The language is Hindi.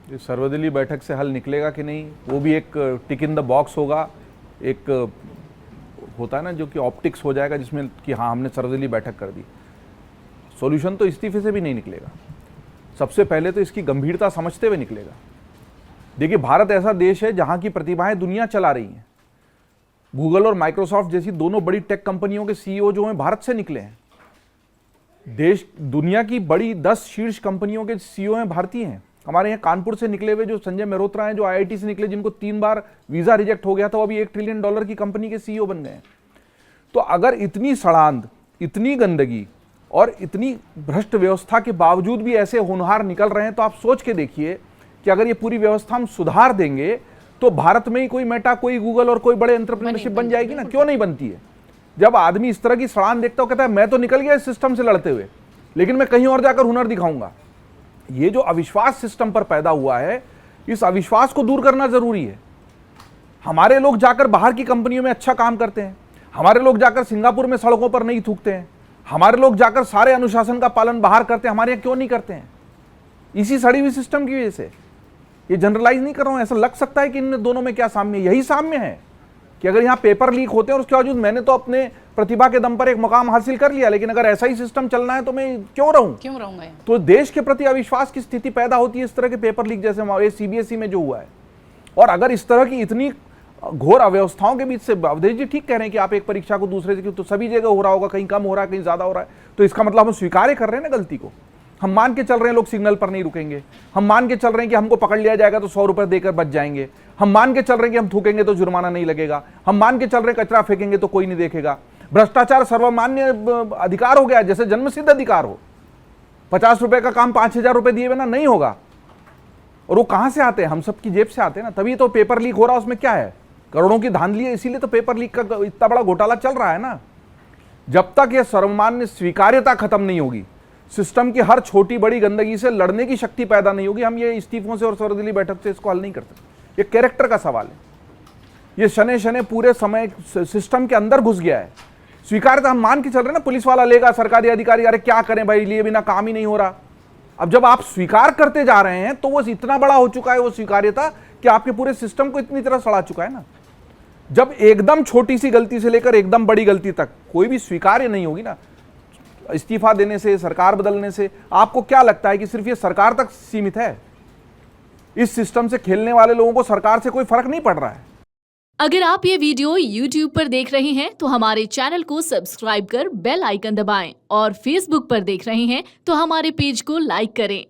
ये सर्वदलीय बैठक से हल निकलेगा कि नहीं, वो भी एक टिक इन द बॉक्स होगा, एक होता है ना जो कि ऑप्टिक्स हो जाएगा जिसमें कि हाँ हमने सर्वदलीय बैठक कर दी। सॉल्यूशन तो इस्तीफे से भी नहीं निकलेगा, सबसे पहले तो इसकी गंभीरता समझते हुए निकलेगा। देखिए, भारत ऐसा देश है जहां की प्रतिभाएं दुनिया चला रही हैं। गूगल और माइक्रोसॉफ्ट जैसी दोनों बड़ी टेक कंपनियों के सीईओ जो हैं भारत से निकले हैं। दुनिया की बड़ी 10 शीर्ष कंपनियों के सीईओ हैं भारतीय हैं। हमारे यहाँ कानपुर से निकले हुए जो संजय मेहरोत्रा हैं, जो आईआईटी से निकले, जिनको 3 बार वीजा रिजेक्ट हो गया था, वो अभी $1 ट्रिलियन की कंपनी के सीईओ बन गए हैं। तो अगर इतनी सड़ांध, इतनी गंदगी और इतनी भ्रष्ट व्यवस्था के बावजूद भी ऐसे होनहार निकल रहे हैं, तो आप सोच के देखिए कि अगर ये पूरी व्यवस्था हम सुधार देंगे तो भारत में ही कोई मेटा, कोई गूगल और कोई बड़े एंटरप्रेन्योरशिप बन जाएगी ना। क्यों नहीं बनती है? जब आदमी इस तरह की सड़ांध देखता हो, कहता है मैं तो निकल गया इस सिस्टम से लड़ते हुए, लेकिन मैं कहीं और जाकर हुनर दिखाऊंगा। ये जो अविश्वास सिस्टम पर पैदा हुआ है, इस अविश्वास को दूर करना जरूरी है। हमारे लोग जाकर बाहर की कंपनियों में अच्छा काम करते हैं, हमारे लोग जाकर सिंगापुर में सड़कों पर नहीं थूकते हैं, हमारे लोग जाकर सारे अनुशासन का पालन बाहर करते हैं, हमारे यहाँ क्यों नहीं करते हैं? इसी सड़ी हुई सिस्टम की वजह से। ये जनरलाइज नहीं कर रहा हूं, ऐसा लग सकता है कि इन दोनों में क्या साम्य, यही साम्य है कि अगर यहाँ पेपर लीक होते हैं और उसके बावजूद मैंने तो अपने प्रतिभा के दम पर एक मुकाम हासिल कर लिया, लेकिन अगर ऐसा ही सिस्टम चलना है तो मैं क्यों रहूंगा? तो देश के प्रति अविश्वास की स्थिति पैदा होती है इस तरह के पेपर लीक जैसे हमारे सीबीएसई में जो हुआ है। और अगर इस तरह की इतनी घोर अव्यवस्थाओं के बीच से, अवधेश जी ठीक कह रहे हैं कि आप एक परीक्षा को दूसरे से, तो सभी जगह हो रहा होगा, कहीं कम हो रहा है, कहीं ज्यादा हो रहा है, तो इसका मतलब हम स्वीकार कर रहे हैं ना गलती को। हम मान के चल रहे हैं लोग सिग्नल पर नहीं रुकेंगे, हम मान के चल रहे हैं कि हमको पकड़ लिया जाएगा तो 100 रुपए देकर बच जाएंगे, हम मान के चल रहे हैं कि हम थूकेंगे तो जुर्माना नहीं लगेगा, हम मान के चल रहे हैं कचरा फेंकेंगे तो कोई नहीं देखेगा। भ्रष्टाचार सर्वमान्य अधिकार हो गया, जैसे जन्मसिद्ध अधिकार हो। 50 रुपए का काम 5000 रुपए दिए बिना नहीं होगा। और वो कहां से आते हैं? हम सबकी जेब से आते हैं ना। तभी तो पेपर लीक हो रहा है, उसमें क्या है? करोड़ों की धांधली है, इसीलिए तो पेपर लीक का इतना बड़ा घोटाला चल रहा है ना। जब तक यह सर्वमान्य स्वीकार्यता खत्म नहीं होगी, सिस्टम की हर छोटी बड़ी गंदगी से लड़ने की शक्ति पैदा नहीं होगी, हम ये इस्तीफों से और सर्वदलीय बैठक से इसको हल नहीं कर सकते। ये कैरेक्टर का सवाल है। ये शने शने पूरे समय सिस्टम के अंदर घुस गया है। स्वीकार्यता हम मान के चल रहे हैं ना, पुलिस वाला लेगा, सरकारी अधिकारी, अरे क्या करें भाई, लिए बिना काम ही नहीं हो रहा। अब जब आप स्वीकार करते जा रहे हैं तो वो इतना बड़ा हो चुका है वो स्वीकार्यता कि आपके पूरे सिस्टम को इतनी तरह सड़ा चुका है ना। जब एकदम छोटी सी गलती से लेकर एकदम बड़ी गलती तक कोई भी स्वीकार्य नहीं होगी ना, इस्तीफा देने से, सरकार बदलने से, आपको क्या लगता है कि सिर्फ ये सरकार तक सीमित है? इस सिस्टम से खेलने वाले लोगों को सरकार से कोई फर्क नहीं पड़ रहा है। अगर आप ये वीडियो YouTube पर देख रहे हैं तो हमारे चैनल को सब्सक्राइब कर बेल आइकन दबाएं, और Facebook पर देख रहे हैं तो हमारे पेज को लाइक करें।